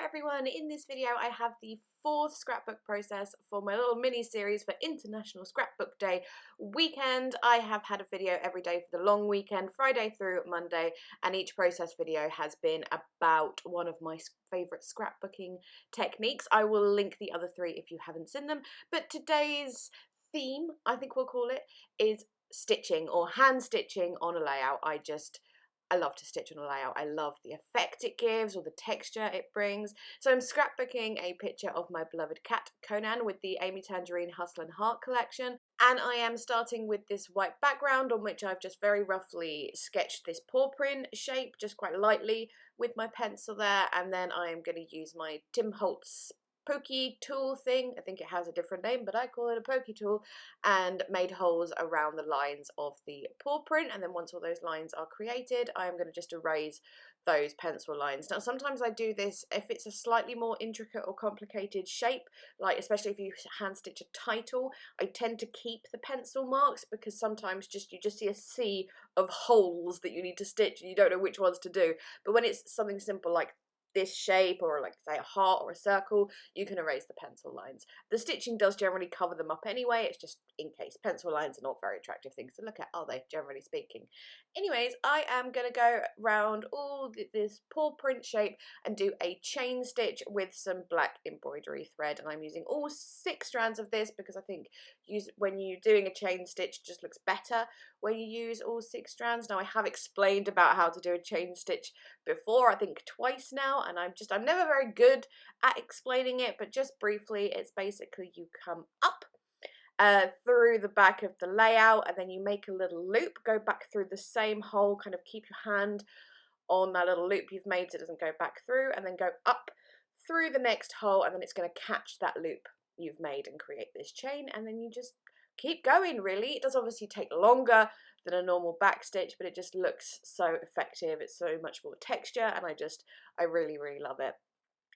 everyone, in this video I have the fourth scrapbook process for my little mini series for International Scrapbook Day Weekend. I have had a video every day for the long weekend, Friday through Monday, and each process video has been about one of my favourite scrapbooking techniques. I will link the other three if you haven't seen them, but today's theme, I think we'll call it, is stitching or hand stitching on a layout. I love to stitch on a layout. I love the effect it gives or the texture it brings. So I'm scrapbooking a picture of my beloved cat Conan with the Amy Tangerine Hustle and Heart collection. And I am starting with this white background on which I've just very roughly sketched this paw print shape, just quite lightly with my pencil there. And then I am going to use my Tim Holtz pokey tool thing, I think it has a different name, but I call it a pokey tool, and made holes around the lines of the paw print. And then once all those lines are created, I'm going to just erase those pencil lines. Now sometimes I do this if it's a slightly more intricate or complicated shape, like especially if you hand stitch a title, I tend to keep the pencil marks because sometimes you just see a sea of holes that you need to stitch and you don't know which ones to do. But when it's something simple like this shape, or like say a heart or a circle, you can erase the pencil lines. The stitching does generally cover them up anyway, it's just in case. Pencil lines are not very attractive things to look at, are they, generally speaking? Anyways, I am going to go round all this paw print shape and do a chain stitch with some black embroidery thread, and I'm using all 6 strands of this because I think when you're doing a chain stitch it just looks better when you use all 6 strands. Now I have explained about how to do a chain stitch before, I think twice now, and I'm never very good at explaining it, but just briefly, it's basically you come up through the back of the layout, and then you make a little loop, go back through the same hole, kind of keep your hand on that little loop you've made so it doesn't go back through, and then go up through the next hole, and then it's going to catch that loop you've made and create this chain, and then you just keep going. Really, it does obviously take longer than a normal back stitch, but it just looks so effective. It's so much more texture, and I really love it.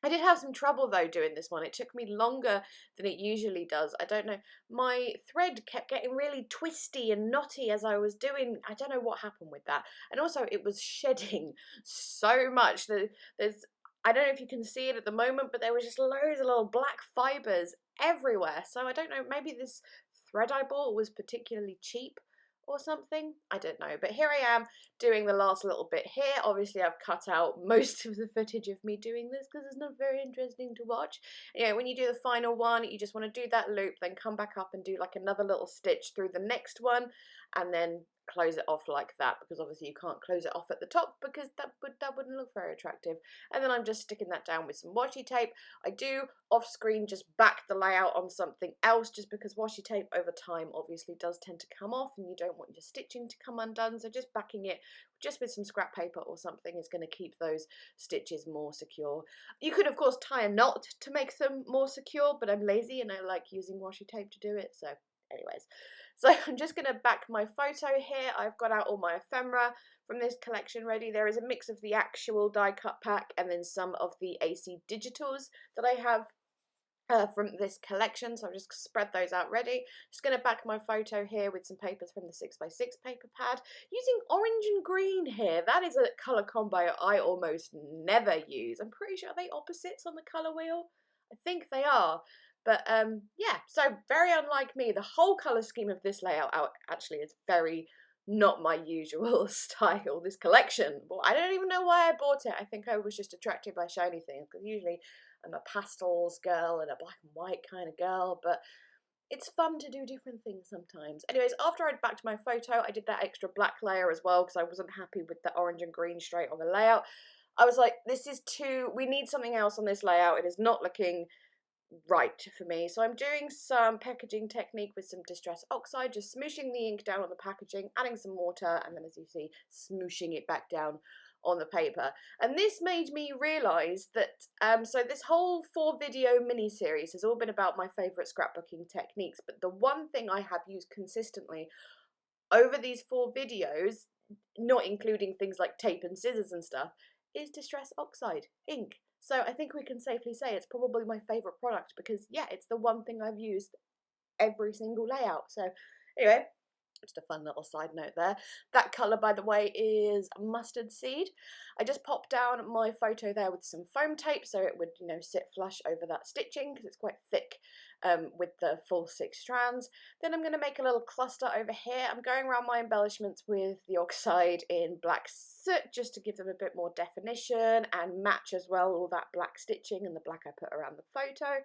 I did have some trouble though doing this one. It took me longer than it usually does. I don't know, my thread kept getting really twisty and knotty as I was doing. I don't know what happened with that. And also it was shedding so much. I don't know if you can see it at the moment, but there was just loads of little black fibres everywhere. So I don't know, maybe this thread I bought was particularly cheap or something, I don't know. But here I am doing the last little bit here. Obviously I've cut out most of the footage of me doing this because it's not very interesting to watch. You know, when you do the final one, you just want to do that loop, then come back up and do like another little stitch through the next one, and then close it off like that, because obviously you can't close it off at the top because that wouldn't look very attractive. And then I'm just sticking that down with some washi tape. I do off screen just back the layout on something else, just because washi tape over time obviously does tend to come off and you don't want your stitching to come undone, so just backing it just with some scrap paper or something is going to keep those stitches more secure. You could of course tie a knot to make them more secure, but I'm lazy and I like using washi tape to do it, so anyways. So I'm just going to back my photo here. I've got out all my ephemera from this collection ready. There is a mix of the actual die cut pack and then some of the AC digitals that I have from this collection, so I've just spread those out ready. Just going to back my photo here with some papers from the 6x6 paper pad, using orange and green here. That is a colour combo I almost never use. I'm pretty sure they opposites on the colour wheel. I think they are. But yeah, so very unlike me. The whole colour scheme of this layout actually is very not my usual style, this collection. Well, I don't even know why I bought it. I think I was just attracted by shiny things, because usually I'm a pastels girl and a black and white kind of girl, but it's fun to do different things sometimes. Anyways, after I'd backed my photo, I did that extra black layer as well because I wasn't happy with the orange and green straight on the layout. I was like, we need something else on this layout. It is not looking right for me. So I'm doing some packaging technique with some distress oxide, just smooshing the ink down on the packaging, adding some water, and then as you see, smooshing it back down on the paper. And this made me realise that, so this whole 4 video mini series has all been about my favourite scrapbooking techniques, but the one thing I have used consistently over these 4 videos, not including things like tape and scissors and stuff, is distress oxide ink. So I think we can safely say it's probably my favourite product because, yeah, it's the one thing I've used every single layout. So anyway, Just a fun little side note there. That colour, by the way, is mustard seed. I just popped down my photo there with some foam tape so it would, you know, sit flush over that stitching because it's quite thick with the full 6 strands. Then I'm going to make a little cluster over here. I'm going around my embellishments with the oxide in black soot just to give them a bit more definition and match as well all that black stitching and the black I put around the photo.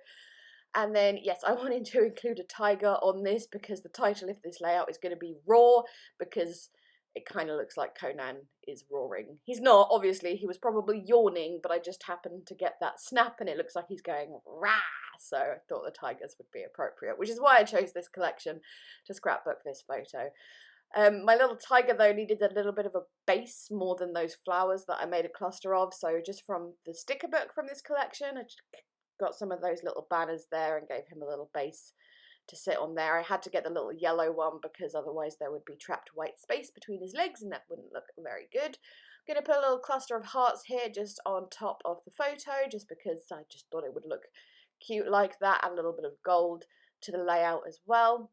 And then, yes, I wanted to include a tiger on this because the title of this layout is going to be Roar, because it kind of looks like Conan is roaring. He's not, obviously, he was probably yawning, but I just happened to get that snap and it looks like he's going rah, so I thought the tigers would be appropriate, which is why I chose this collection to scrapbook this photo. My little tiger though needed a little bit of a base more than those flowers that I made a cluster of, so just from the sticker book from this collection, I just got some of those little banners there and gave him a little base to sit on there. I had to get the little yellow one because otherwise there would be trapped white space between his legs and that wouldn't look very good. I'm going to put a little cluster of hearts here just on top of the photo just because I just thought it would look cute like that. Add a little bit of gold to the layout as well.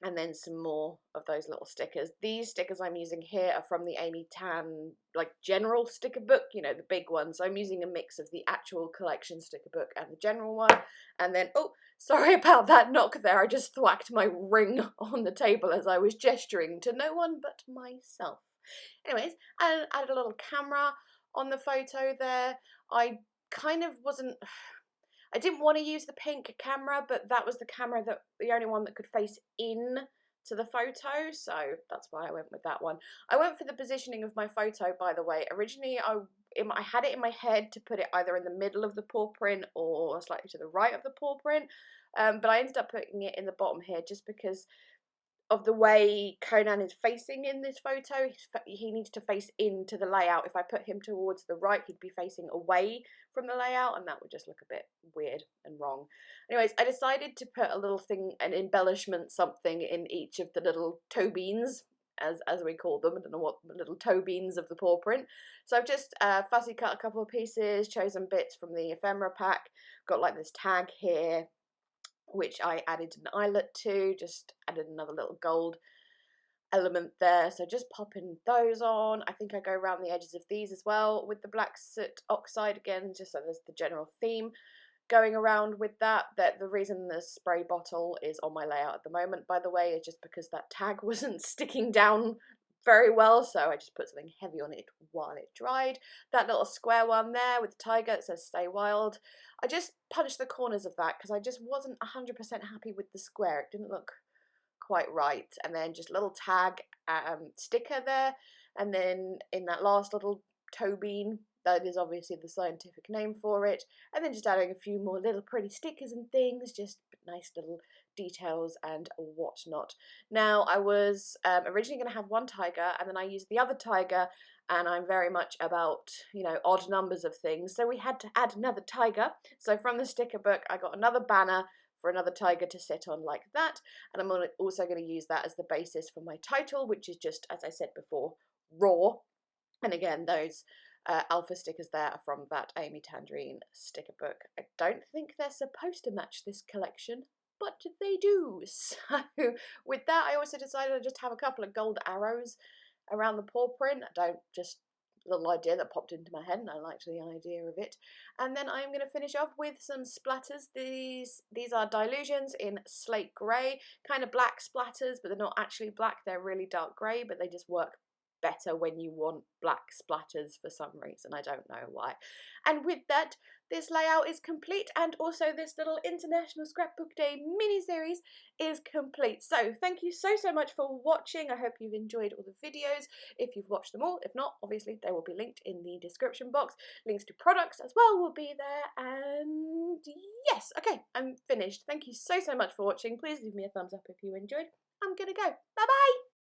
And then some more of those little stickers. These stickers I'm using here are from the Amy Tan, like, general sticker book, you know, the big ones. So I'm using a mix of the actual collection sticker book and the general one. And then, oh, sorry about that knock there. I just thwacked my ring on the table as I was gesturing to no one but myself. Anyways, I added a little camera on the photo there. I kind of wasn't... I didn't want to use the pink camera, but that was the camera that the only one that could face in to the photo, so that's why I went with that one. I went for the positioning of my photo, by the way. Originally, I had it in my head to put it either in the middle of the paw print or slightly to the right of the paw print, but I ended up putting it in the bottom here just because of the way Conan is facing in this photo. He needs to face into the layout. If I put him towards the right, he'd be facing away from the layout and that would just look a bit weird and wrong. Anyways, I decided to put a little thing, an embellishment something in each of the little toe beans, as we call them. I don't know what, the little toe beans of the paw print. So I've just fussy cut a couple of pieces, chosen bits from the ephemera pack, got like this tag here, which I added an eyelet to, just added another little gold element there, so just popping those on. I think I go around the edges of these as well with the black soot oxide again, just so there's the general theme going around with that. The reason the spray bottle is on my layout at the moment, by the way, is just because that tag wasn't sticking down very well, so I just put something heavy on it while it dried. That little square one there with the tiger that says stay wild, I just punched the corners of that because I just wasn't 100% happy with the square. It didn't look quite right. And then just a little tag sticker there, and then in that last little toe bean, that is obviously the scientific name for it, and then just adding a few more little pretty stickers and things, just nice little details and whatnot. Now, I was originally going to have one tiger, and then I used the other tiger, and I'm very much about, you know, odd numbers of things, so we had to add another tiger. So from the sticker book, I got another banner for another tiger to sit on like that, and I'm also going to use that as the basis for my title, which is just, as I said before, Raw. And again, those alpha stickers there are from that Amy Tangerine sticker book. I don't think they're supposed to match this collection, but they do. So with that, I also decided to just have a couple of gold arrows around the paw print. I don't just little idea that popped into my head and I liked the idea of it. And then I'm going to finish off with some splatters. These are Dilutions in slate grey, kind of black splatters, but they're not actually black, they're really dark grey, but they just work better when you want black splatters for some reason. I don't know why. And with that, this layout is complete, and also this little International Scrapbook Day mini-series is complete. So thank you so much for watching. I hope you've enjoyed all the videos, if you've watched them all. If not, obviously they will be linked in the description box. Links to products as well will be there, and yes, okay, I'm finished. Thank you so much for watching. Please leave me a thumbs up if you enjoyed. I'm gonna go. Bye bye!